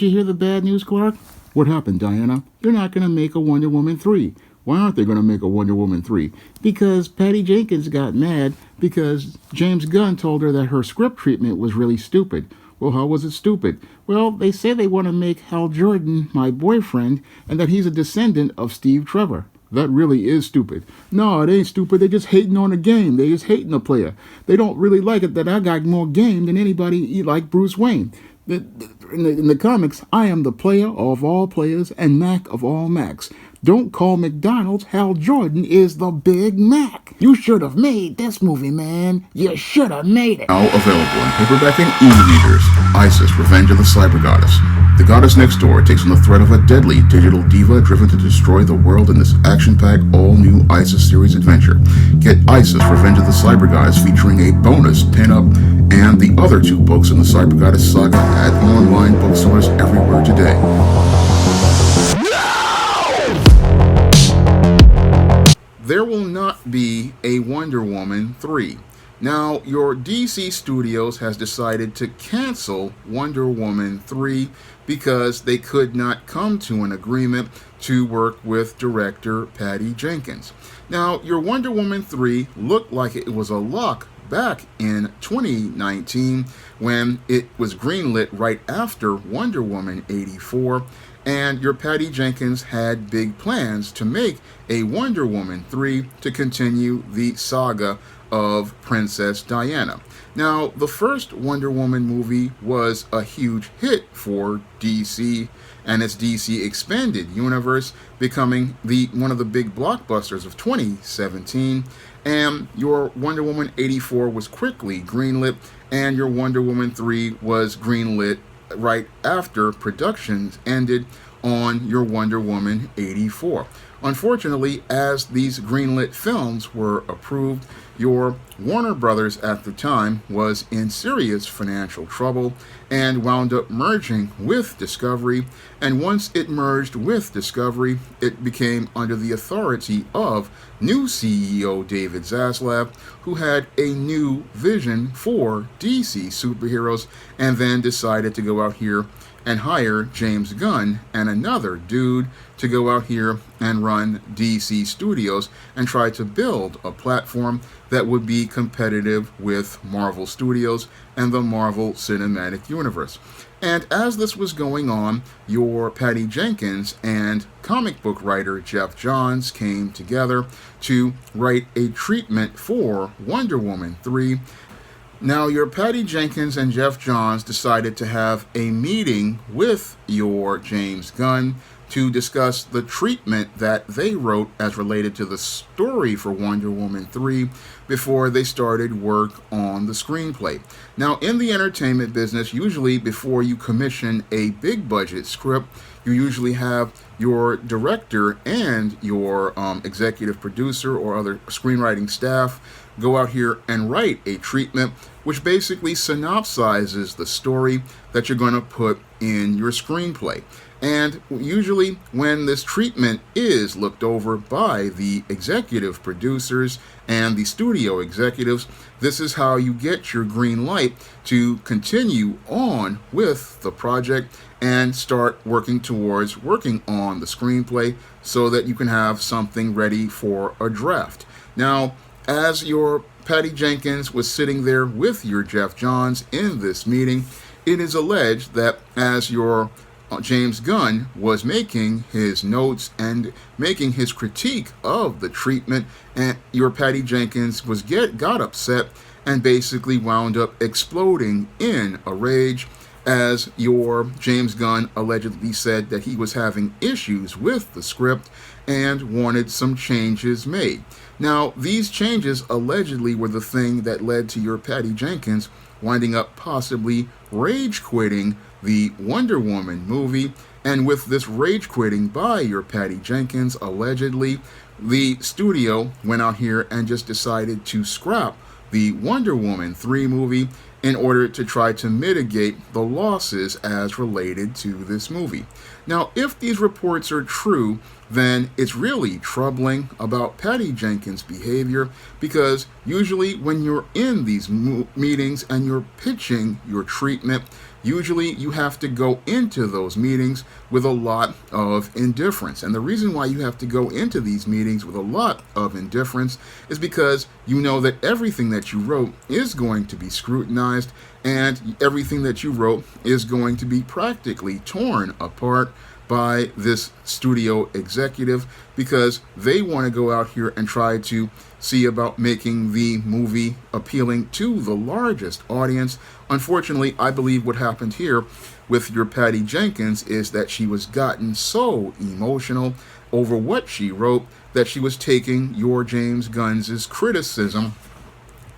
you hear the bad news, Clark? What happened, Diana? They're not going to make a Wonder Woman 3. Why aren't they going to make a Wonder Woman 3? Because Patty Jenkins got mad because James Gunn told her that her script treatment was really stupid. Well, how was it stupid? Well, they say they want to make Hal Jordan my boyfriend and that he's a descendant of Steve Trevor. That really is stupid. No, it ain't stupid. They're just hating on the game. They're just hating the player. They don't really like it that I got more game than anybody like Bruce Wayne. In the comics, I am the player of all players and Mac of all Macs. Don't call McDonald's. Hal Jordan is the Big Mac. You should have made this movie, man. You should have made it. Now available in paperback and e-readers, Isis, Revenge of the Cyber Goddess. The goddess next door takes on the threat of a deadly digital diva driven to destroy the world in this action-packed, all-new Isis series adventure. Get Isis, Revenge of the Cyber Goddess featuring a bonus pin-up and the other 2 books in the Cyber Goddess saga at online bookstores everywhere today. There will not be a Wonder Woman 3. Now, your DC Studios has decided to cancel Wonder Woman 3 because they could not come to an agreement to work with director Patty Jenkins. Now, your Wonder Woman 3 looked like it was a lock back in 2019 when it was greenlit right after Wonder Woman 84, and your Patty Jenkins had big plans to make a Wonder Woman 3 to continue the saga of Princess Diana. Now, the first Wonder Woman movie was a huge hit for DC and its DC Expanded Universe, becoming one of the big blockbusters of 2017. And your Wonder Woman 84 was quickly greenlit, and your Wonder Woman 3 was greenlit right after productions ended on your Wonder Woman 84. Unfortunately, as these greenlit films were approved, your Warner Brothers at the time was in serious financial trouble and wound up merging with Discovery. And once it merged with Discovery, it became under the authority of new CEO David Zaslav, who had a new vision for DC superheroes, and then decided to go out here and hire James Gunn and another dude to go out here and run DC Studios and try to build a platform that would be competitive with Marvel Studios and the Marvel Cinematic Universe. And as this was going on, your Patty Jenkins and comic book writer Jeff Johns came together to write a treatment for Wonder Woman 3. Now, your Patty Jenkins and Jeff Johns decided to have a meeting with your James Gunn to discuss the treatment that they wrote as related to the story for Wonder Woman 3 before they started work on the screenplay. Now, in the entertainment business, usually before you commission a big budget script, you usually have your director and your executive producer or other screenwriting staff go out here and write a treatment which basically synopsizes the story that you're going to put in your screenplay. And usually when this treatment is looked over by the executive producers and the studio executives, this is how you get your green light to continue on with the project and start working towards working on the screenplay so that you can have something ready for a draft. Now, as your Patty Jenkins was sitting there with your Jeff Johns in this meeting, it is alleged that as your James Gunn was making his notes and making his critique of the treatment, and your Patty Jenkins got upset and basically wound up exploding in a rage as your James Gunn allegedly said that he was having issues with the script and wanted some changes made. Now, these changes allegedly were the thing that led to your Patty Jenkins winding up possibly rage quitting the Wonder Woman movie. And with this rage quitting by your Patty Jenkins, allegedly, the studio went out here and just decided to scrap the Wonder Woman 3 movie in order to try to mitigate the losses as related to this movie. Now, if these reports are true, then it's really troubling about Patty Jenkins' behavior, because usually when you're in these meetings and you're pitching your treatment, usually you have to go into those meetings with a lot of indifference. And the reason why you have to go into these meetings with a lot of indifference is because you know that everything that you wrote is going to be scrutinized, and everything that you wrote is going to be practically torn apart by this studio executive, because they want to go out here and try to see about making the movie appealing to the largest audience. Unfortunately, I believe what happened here with your Patty Jenkins is that she was gotten so emotional over what she wrote that she was taking your James Gunn's criticism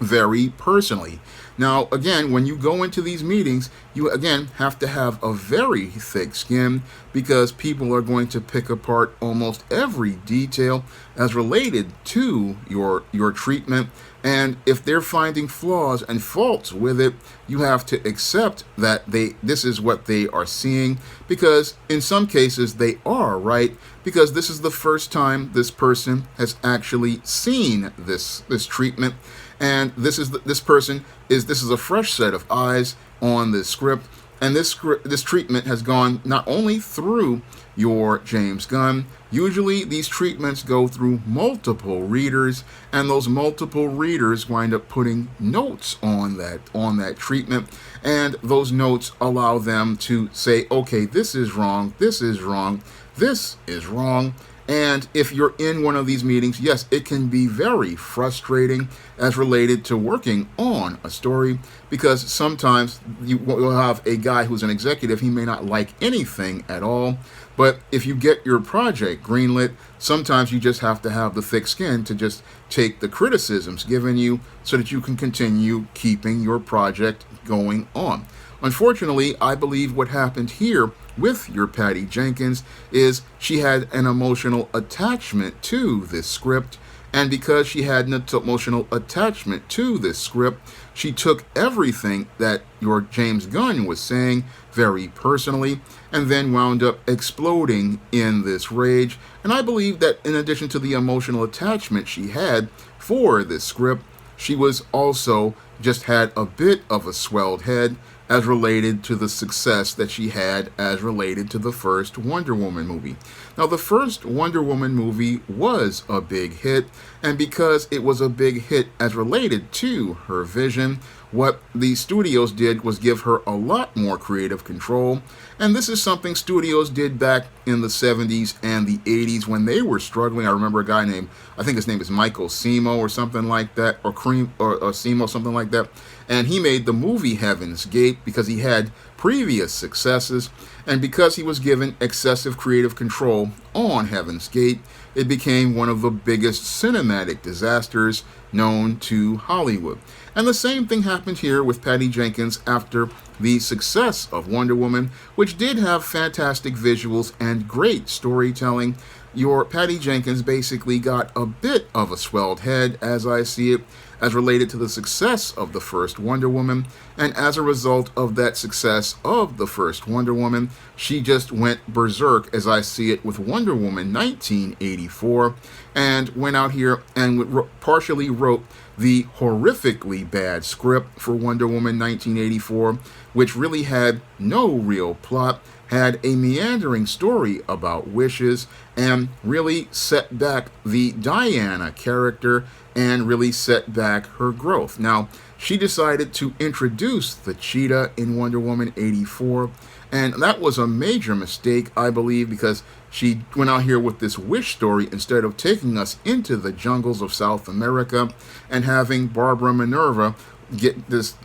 very personally. Now, again, when you go into these meetings, you again have to have a very thick skin, because people are going to pick apart almost every detail as related to your treatment. And if they're finding flaws and faults with it, you have to accept that this is what they are seeing, because in some cases they are right, because this is the first time this person has actually seen this treatment. And this is a fresh set of eyes on this script, and this treatment has gone not only through your James Gunn. Usually these treatments go through multiple readers, and those multiple readers wind up putting notes on that treatment, and those notes allow them to say, okay, this is wrong, this is wrong, this is wrong. And if you're in one of these meetings, yes, it can be very frustrating as related to working on a story, because sometimes you will have a guy who's an executive. He may not like anything at all, but if you get your project greenlit, sometimes you just have to have the thick skin to just take the criticisms given you so that you can continue keeping your project going on. Unfortunately, I believe what happened here with your Patty Jenkins is she had an emotional attachment to this script, and because she had an emotional attachment to this script, she took everything that your James Gunn was saying very personally, and then wound up exploding in this rage. And I believe that in addition to the emotional attachment she had for this script, she was also just had a bit of a swelled head as related to the success that she had as related to the first Wonder Woman movie. Now, the first Wonder Woman movie was a big hit, and because it was a big hit as related to her vision, what the studios did was give her a lot more creative control. And this is something studios did back in the 70s and the 80s when they were struggling. I remember a guy named, I think his name is Michael Simo or something like that, or Simo, something like that. And he made the movie Heaven's Gate because he had previous successes, and because he was given excessive creative control on Heaven's Gate, it became one of the biggest cinematic disasters known to Hollywood. And the same thing happened here with Patty Jenkins after the success of Wonder Woman, which did have fantastic visuals and great storytelling. Your Patty Jenkins basically got a bit of a swelled head, as I see it, as related to the success of the first Wonder Woman. And as a result of that success of the first Wonder Woman, she just went berserk, as I see it, with Wonder Woman 1984, and went out here and partially wrote the horrifically bad script for Wonder Woman 1984, which really had no real plot, had a meandering story about wishes, and really set back the Diana character and really set back her growth. Now, she decided to introduce the cheetah in Wonder Woman 84, and that was a major mistake, I believe, because she went out here with this wish story instead of taking us into the jungles of South America and having Barbara Minerva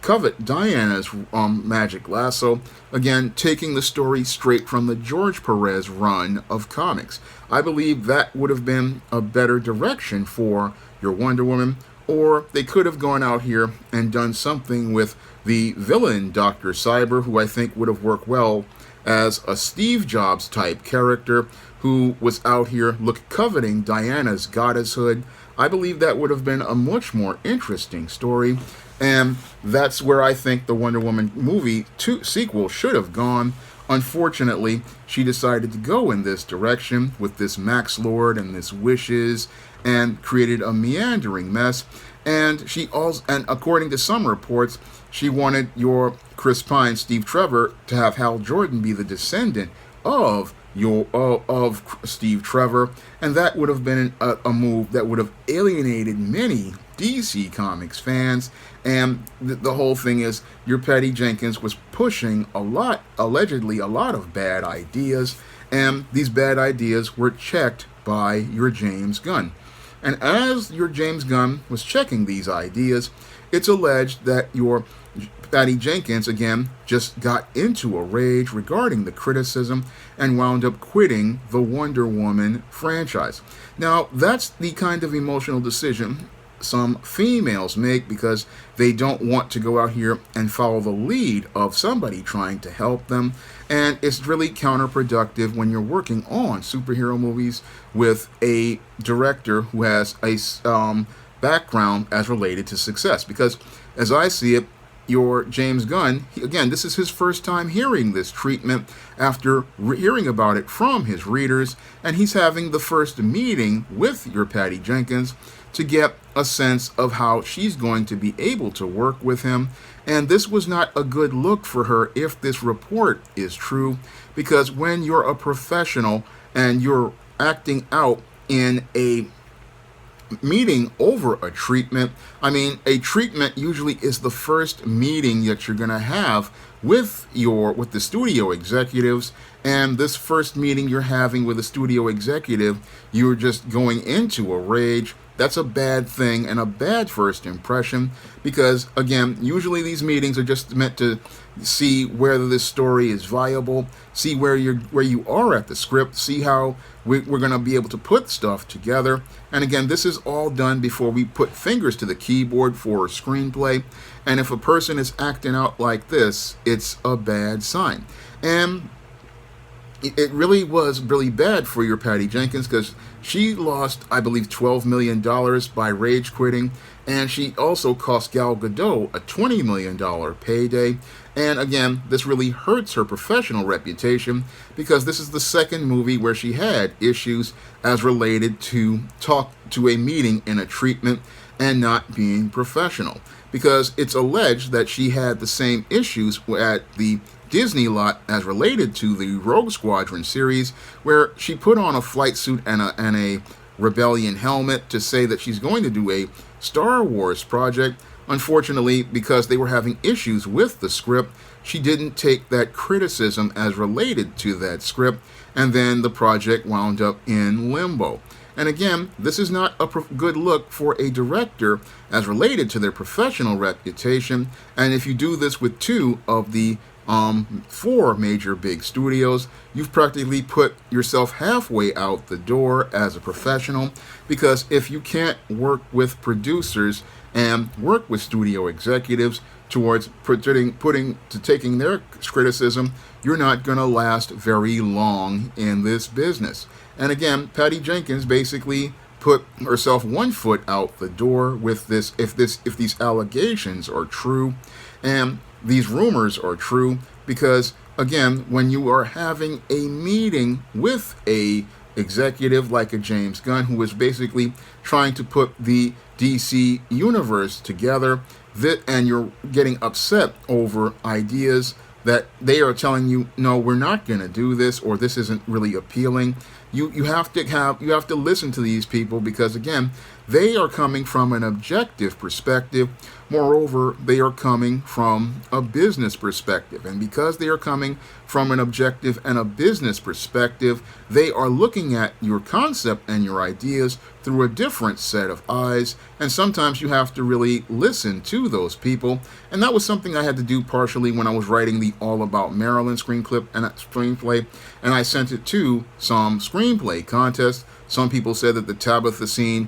covet Diana's magic lasso, again taking the story straight from the George Perez run of comics. I believe that would have been a better direction for your Wonder Woman, or they could have gone out here and done something with the villain Dr. Cyber, who I think would have worked well as a Steve Jobs type character who was out here coveting Diana's goddesshood. I believe that would have been a much more interesting story, and that's where I think the Wonder Woman movie sequel should have gone. Unfortunately, she decided to go in this direction with this Max Lord and this wishes, and created a meandering mess. And she also, and according to some reports, she wanted your Chris Pine, Steve Trevor to have Hal Jordan be the descendant of Steve Trevor, and that would have been a move that would have alienated many DC Comics fans. And the whole thing is, your Patty Jenkins was pushing allegedly a lot of bad ideas, and these bad ideas were checked by your James Gunn. And as your James Gunn was checking these ideas, it's alleged that your Patty Jenkins, again, just got into a rage regarding the criticism and wound up quitting the Wonder Woman franchise. Now, that's the kind of emotional decision some females make because they don't want to go out here and follow the lead of somebody trying to help them. And it's really counterproductive when you're working on superhero movies with a director who has a background as related to success. Because as I see it, your James Gunn, again, this is his first time hearing this treatment after hearing about it from his readers, and he's having the first meeting with your Patty Jenkins to get a sense of how she's going to be able to work with him. And this was not a good look for her if this report is true, because when you're a professional and you're acting out in a meeting over a treatment, I mean, a treatment usually is the first meeting that you're going to have with the studio executives. And this first meeting you're having with a studio executive, you're just going into a rage. That's a bad thing and a bad first impression, because again, usually these meetings are just meant to see whether this story is viable, see where you are at the script, see how we're going to be able to put stuff together. And again, this is all done before we put fingers to the keyboard for a screenplay. And if a person is acting out like this, it's a bad sign. And it really was really bad for your Patty Jenkins, because she lost, I believe, $12 million by rage quitting, and she also cost Gal Gadot a $20 million payday. And again, this really hurts her professional reputation, because this is the second movie where she had issues as related to talk to a meeting in a treatment and not being professional, because it's alleged that she had the same issues at the Disney lot as related to the Rogue Squadron series, where she put on a flight suit and a Rebellion helmet to say that she's going to do a Star Wars project. Unfortunately, because they were having issues with the script, she didn't take that criticism as related to that script, and then the project wound up in limbo. And again, this is not a good look for a director as related to their professional reputation. And if you do this with two of the 4 major big studios, you've practically put yourself halfway out the door as a professional, because if you can't work with producers and work with studio executives towards taking their criticism, you're not going to last very long in this business. And again, Patty Jenkins basically put herself one foot out the door with this. If these allegations are true, and these rumors are true, because again, when you are having a meeting with a executive like a James Gunn, who is basically trying to put the DC universe together, and you're getting upset over ideas that they are telling you, no, we're not going to do this, or this isn't really appealing. You have to listen to these people, because again, they are coming from an objective perspective. Moreover, they are coming from a business perspective. And because they are coming from an objective and a business perspective, they are looking at your concept and your ideas through a different set of eyes. And sometimes you have to really listen to those people. And that was something I had to do partially when I was writing the All About Marilyn screenplay. And I sent it to some screenplay contests. Some people said that the Tabitha scene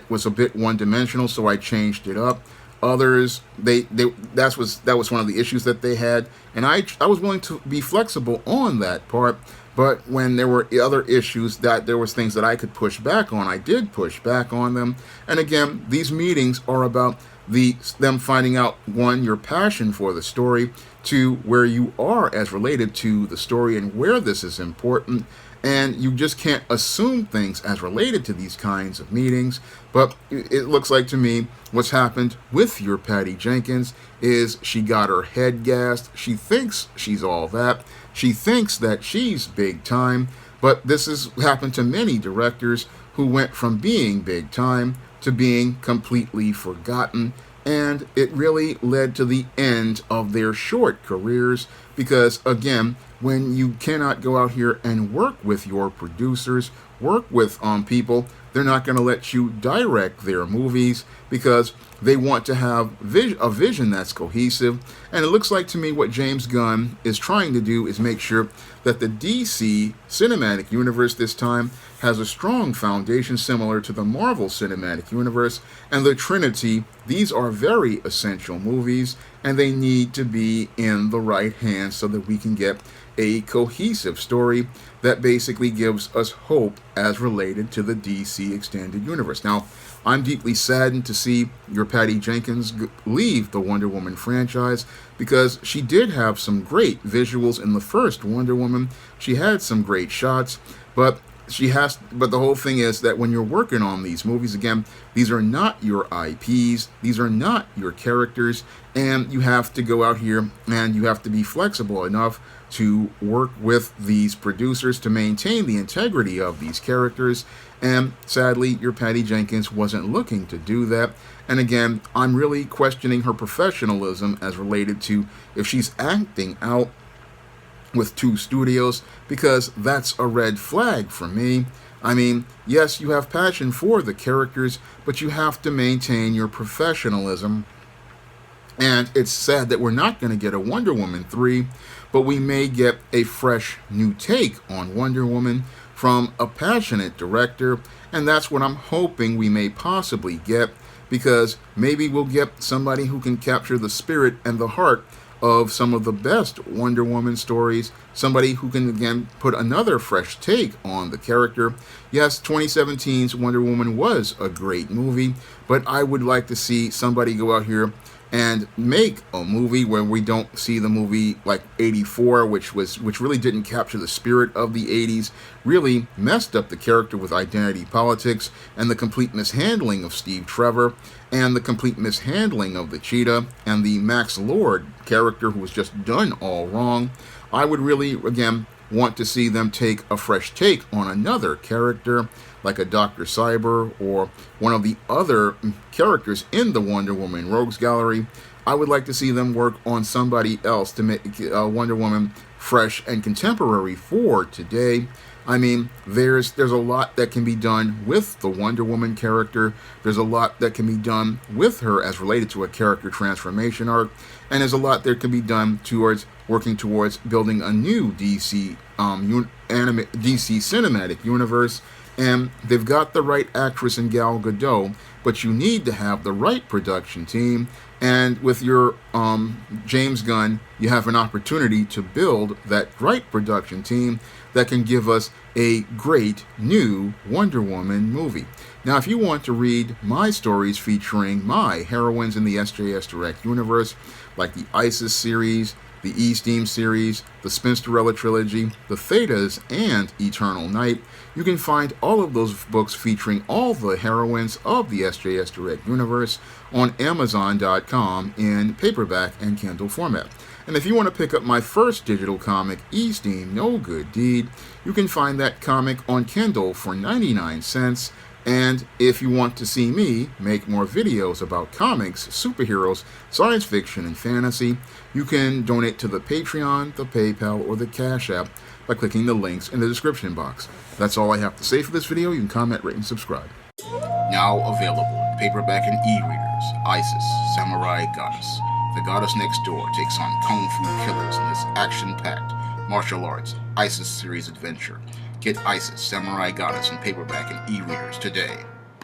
was a bit one-dimensional, so I changed it up. Others, that was one of the issues that they had, and I was willing to be flexible on that part. But when there were other issues that there was things that I could push back on, I did push back on them. And again, these meetings are about them finding out, one, your passion for the story, to where you are as related to the story and where this is important. And you just can't assume things as related to these kinds of meetings. But it looks like to me what's happened with your Patty Jenkins is she got her head gassed. She thinks she's all that. She thinks that she's big time. But this has happened to many directors who went from being big time to being completely forgotten. And it really led to the end of their short careers because, again, when you cannot go out here and work with your producers, work with people, they're not going to let you direct their movies because they want to have a vision that's cohesive. And it looks like to me what James Gunn is trying to do is make sure that the DC cinematic universe this time has a strong foundation similar to the Marvel Cinematic Universe and the Trinity. These are very essential movies, and they need to be in the right hands so that we can get a cohesive story that basically gives us hope as related to the DC Extended Universe. Now, I'm deeply saddened to see your Patty Jenkins leave the Wonder Woman franchise because she did have some great visuals in the first Wonder Woman. She had some great shots, but the whole thing is that when you're working on these movies, again, these are not your IPs, these are not your characters, and you have to go out here and you have to be flexible enough to work with these producers to maintain the integrity of these characters. And sadly, your Patty Jenkins wasn't looking to do that. And again, I'm really questioning her professionalism as related to if she's acting out with two studios, because that's a red flag for me. I mean, yes, you have passion for the characters, but you have to maintain your professionalism. And it's sad that we're not going to get a Wonder Woman 3, but we may get a fresh new take on Wonder Woman from a passionate director, and that's what I'm hoping we may possibly get, because maybe we'll get somebody who can capture the spirit and the heart of some of the best Wonder Woman stories, somebody who can again put another fresh take on the character. Yes, 2017's Wonder Woman was a great movie, but I would like to see somebody go out here and make a movie where we don't see the movie like 84, which really didn't capture the spirit of the 80s, really messed up the character with identity politics and the complete mishandling of Steve Trevor and the complete mishandling of the Cheetah and the Max Lord character, who was just done all wrong. I would really, again, want to see them take a fresh take on another character, like a Dr. Cyber or one of the other characters in the Wonder Woman Rogues Gallery. I would like to see them work on somebody else to make Wonder Woman fresh and contemporary for today. I mean, there's a lot that can be done with the Wonder Woman character. There's a lot that can be done with her as related to a character transformation arc. And there's a lot that can be done towards working towards building a new DC cinematic universe. And they've got the right actress in Gal Gadot, but you need to have the right production team. And with your James Gunn, you have an opportunity to build that right production team that can give us a great new Wonder Woman movie. Now, if you want to read my stories featuring my heroines in the SJS Direct universe, like the Isis series, the E-Steam series, the Spinsterella trilogy, the Thetas, and Eternal Night, you can find all of those books featuring all the heroines of the SJS Direct universe on Amazon.com in paperback and Kindle format. And if you want to pick up my first digital comic, E-Steam No Good Deed, you can find that comic on Kindle for 99 cents. And if you want to see me make more videos about comics, superheroes, science fiction, and fantasy, you can donate to the Patreon, the PayPal, or the Cash App by clicking the links in the description box. That's all I have to say for this video. You can comment, rate, and subscribe. Now available in paperback and e-readers, Isis, Samurai Goddess. The goddess next door takes on kung fu killers in this action-packed martial arts Isis series adventure. Get Isis, Samurai Goddess in paperback and e-readers today.